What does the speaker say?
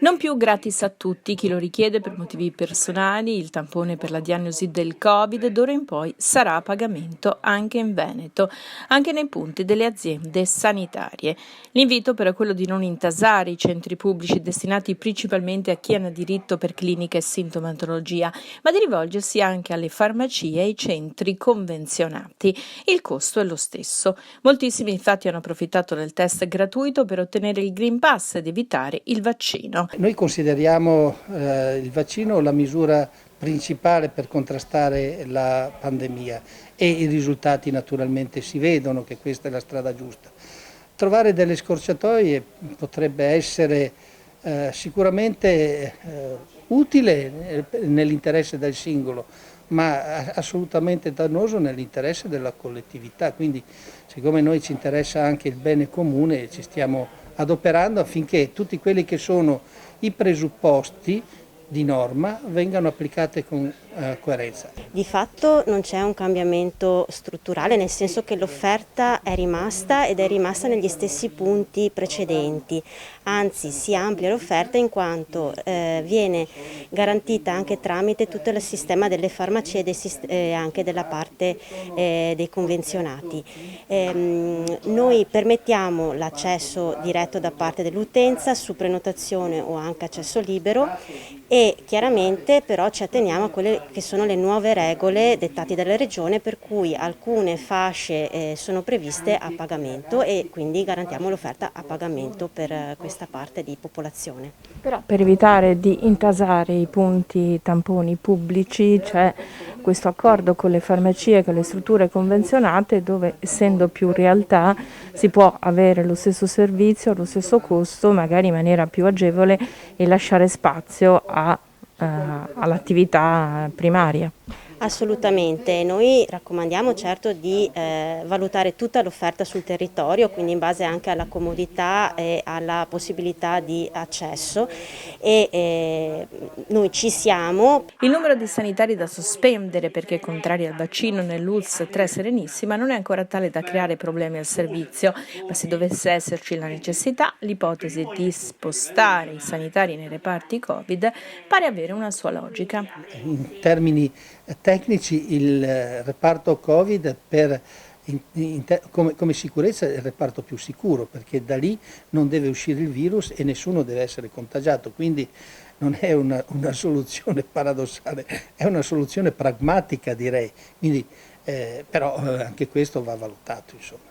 Non più gratis a tutti, chi lo richiede per motivi personali, il tampone per la diagnosi del Covid, d'ora in poi sarà a pagamento anche in Veneto, anche nei punti delle aziende sanitarie. L'invito però è quello di non intasare i centri pubblici destinati principalmente a chi ha diritto per clinica e sintomatologia, ma di rivolgersi anche alle farmacie e ai centri convenzionati. Il costo è lo stesso. Moltissimi infatti hanno approfittato del test gratuito per ottenere il Green Pass ed evitare il vaccino. Noi consideriamo il vaccino la misura principale per contrastare la pandemia e i risultati naturalmente si vedono che questa è la strada giusta. Trovare delle scorciatoie potrebbe essere sicuramente utile nell'interesse del singolo, ma assolutamente dannoso nell'interesse della collettività. Quindi, siccome noi ci interessa anche il bene comune, ci stiamo adoperando affinché tutti quelli che sono i presupposti di norma vengano applicate con coerenza. Di fatto non c'è un cambiamento strutturale, nel senso che l'offerta è rimasta ed è rimasta negli stessi punti precedenti, anzi si amplia l'offerta in quanto viene garantita anche tramite tutto il sistema delle farmacie e anche della parte dei convenzionati. Noi permettiamo l'accesso diretto da parte dell'utenza su prenotazione o anche accesso libero e chiaramente però ci atteniamo a quelle che sono le nuove regole dettate dalla Regione, per cui alcune fasce sono previste a pagamento e quindi garantiamo l'offerta a pagamento per questa parte di popolazione. Però per evitare di intasare i punti tamponi pubblici c'è questo accordo con le farmacie e con le strutture convenzionate dove, essendo più realtà, si può avere lo stesso servizio, lo stesso costo, magari in maniera più agevole e lasciare spazio all'attività primaria. Assolutamente, noi raccomandiamo certo di valutare tutta l'offerta sul territorio, quindi in base anche alla comodità e alla possibilità di accesso e noi ci siamo. Il numero di sanitari da sospendere perché contrari al vaccino nell'ULSS 3 Serenissima non è ancora tale da creare problemi al servizio, ma se dovesse esserci la necessità, l'ipotesi di spostare i sanitari nei reparti Covid pare avere una sua logica. In termini tecnici il reparto Covid come sicurezza è il reparto più sicuro, perché da lì non deve uscire il virus e nessuno deve essere contagiato, quindi non è una soluzione paradossale, è una soluzione pragmatica direi, quindi, però anche questo va valutato insomma.